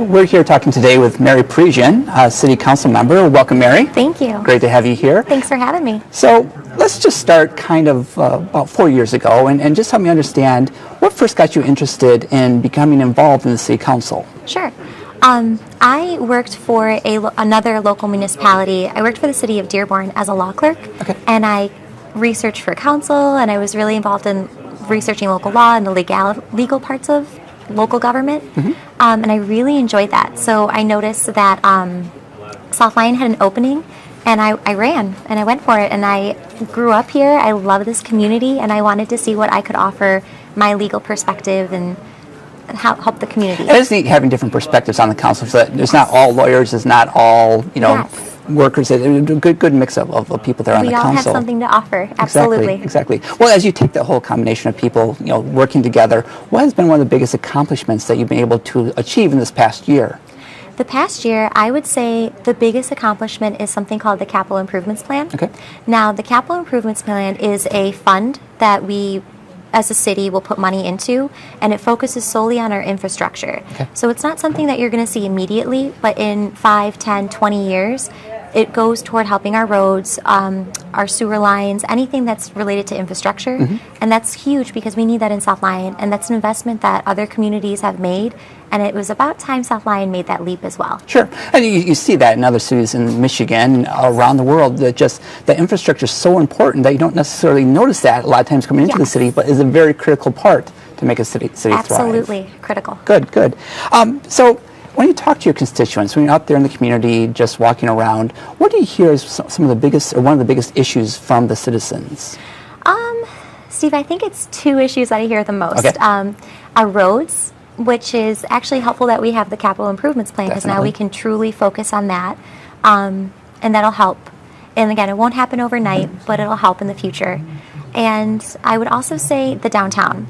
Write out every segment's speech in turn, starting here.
we're here talking today with Mary Parisien, City Council member. Welcome, Mary. Thank you. Great to have you here. Thanks for having me. So let's just start kind of about 4 years ago and just help me understand what first got you interested in becoming involved in the City Council. Sure. I worked for another local municipality. I worked for the city of Dearborn as a law clerk, and I researched for council, and I was really involved in researching local law and the legal parts of local government, and I really enjoyed that. So I noticed that South Lyon had an opening, and I ran, and I went for it, and I grew up here. I love this community, and I wanted to see what I could offer my legal perspective and help the community. It is neat having different perspectives on the council, so that it's not all lawyers, it's not all, workers. It's a good mix of people there on the council. We all have something to offer, absolutely. Exactly. Well, as you take the whole combination of people, working together, what has been one of the biggest accomplishments that you've been able to achieve in this past year? The past year, I would say the biggest accomplishment is something called the Capital Improvements Plan. Now, the Capital Improvements Plan is a fund that we as a city will put money into, and it focuses solely on our infrastructure. So it's not something that you're going to see immediately, but in 5, 10, 20 years, it goes toward helping our roads, our sewer lines, anything that's related to infrastructure. And that's huge because we need that in South Lyon, and that's an investment that other communities have made, and it was about time South Lyon made that leap as well. Sure, and you see that in other cities in Michigan, around the world, that just the infrastructure is so important that you don't necessarily notice that a lot of times coming into the city, but is a very critical part to make a city thrive. Absolutely critical. Good. So when you talk to your constituents, when you're out there in the community just walking around, what do you hear as some of the biggest, or one of the biggest issues from the citizens? Steve, I think it's two issues that I hear the most. Our roads, which is actually helpful that we have the Capital Improvements Plan, because now we can truly focus on that, and that'll help. And again, it won't happen overnight, but it'll help in the future. And I would also say the downtown.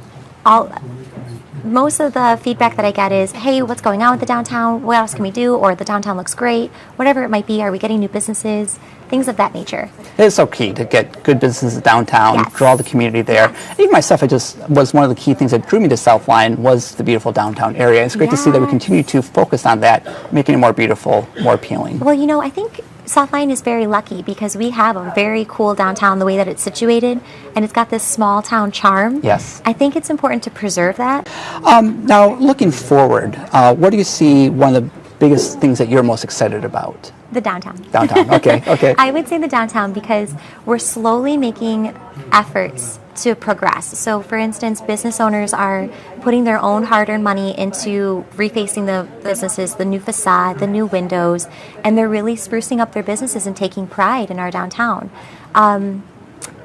Most of the feedback that I get is, hey, what's going on with the downtown? What else can we do? Or the downtown looks great. Whatever it might be, are we getting new businesses? Things of that nature. It is so key to get good businesses downtown, draw the community there. Even myself, was one of the key things that drew me to South Lyon was the beautiful downtown area. It's great to see that we continue to focus on that, making it more beautiful, more appealing. Well, I think South Lyon is very lucky because we have a very cool downtown the way that it's situated, and it's got this small town charm. Yes. I think it's important to preserve that. Now, looking forward, what do you see one of the biggest things that you're most excited about? The downtown. Downtown, okay. I would say the downtown because we're slowly making efforts to progress. So, for instance, business owners are putting their own hard-earned money into refacing the businesses, the new facade, the new windows, and they're really sprucing up their businesses and taking pride in our downtown.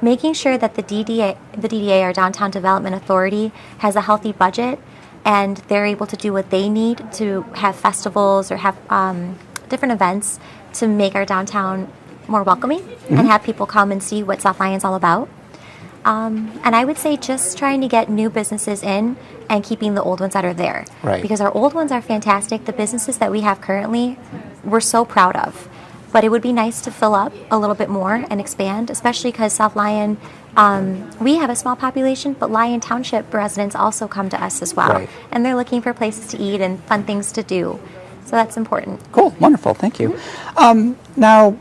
Making sure that the DDA, our Downtown Development Authority, has a healthy budget and they're able to do what they need to have festivals or have different events to make our downtown more welcoming and have people come and see what South Lyon's all about. And I would say just trying to get new businesses in and keeping the old ones that are there. Because our old ones are fantastic. The businesses that we have currently, we're so proud of. But it would be nice to fill up a little bit more and expand, especially because South Lyon, we have a small population, but Lyon Township residents also come to us as well. And they're looking for places to eat and fun things to do. So that's important. Cool, wonderful, thank you. Now,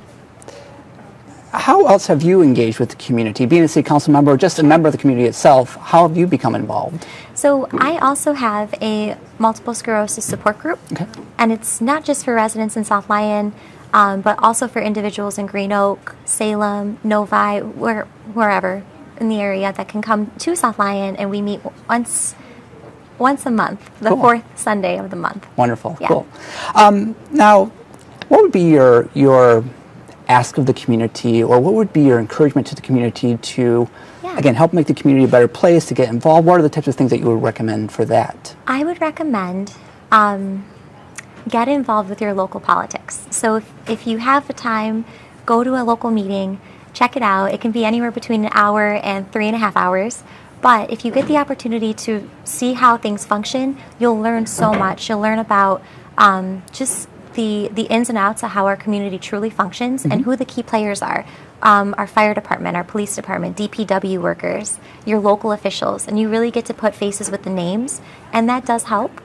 how else have you engaged with the community? Being a city council member or just a member of the community itself, how have you become involved? So I also have a multiple sclerosis support group, and it's not just for residents in South Lyon, but also for individuals in Green Oak, Salem, Novi, wherever in the area that can come to South Lyon, and we meet once a month, the fourth Sunday of the month. Wonderful, cool. Now, what would be your ask of the community, or what would be your encouragement to the community to, again, help make the community a better place, to get involved? What are the types of things that you would recommend for that? I would recommend get involved with your local politics. So if you have the time, go to a local meeting, check it out. It can be anywhere between an hour and 3.5 hours. But if you get the opportunity to see how things function, you'll learn so much. You'll learn about just the ins and outs of how our community truly functions and who the key players are. Our fire department, our police department, DPW workers, your local officials, and you really get to put faces with the names, and that does help.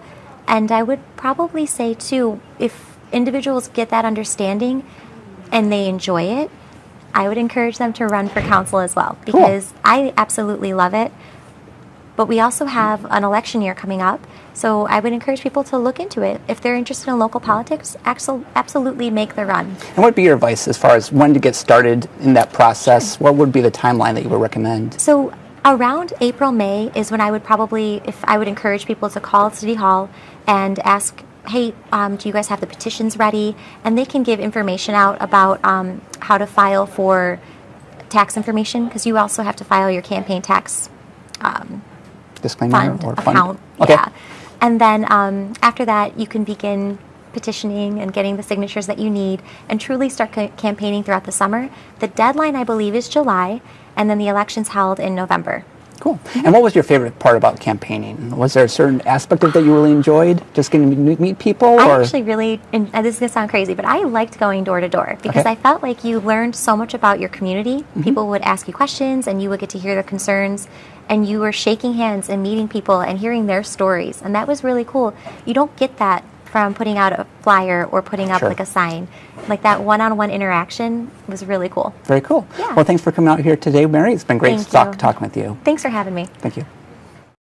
And I would probably say, too, if individuals get that understanding and they enjoy it, I would encourage them to run for council as well, because I absolutely love it. But we also have an election year coming up, so I would encourage people to look into it. If they're interested in local politics, absolutely make the run. And what would be your advice as far as when to get started in that process? What would be the timeline that you would recommend? So around April, May is when I would encourage people to call City Hall and ask, hey, do you guys have the petitions ready? And they can give information out about how to file for tax information, because you also have to file your campaign tax Disclaimer or account. Okay. Yeah. And then after that, you can begin petitioning and getting the signatures that you need and truly start campaigning throughout the summer. The deadline, I believe, is July, and then the election's held in November. Cool. And what was your favorite part about campaigning? Was there a certain aspect of it that you really enjoyed? Just getting to meet people? I actually really, and this is going to sound crazy, but I liked going door to door because I felt like you learned so much about your community. People would ask you questions and you would get to hear their concerns, and you were shaking hands and meeting people and hearing their stories. And that was really cool. You don't get that from putting out a flyer or putting up like a sign. Like that one-on-one interaction was really cool. Very cool. Yeah. Well, thanks for coming out here today, Mary. It's been great Thank you. talking with you. Thanks for having me. Thank you.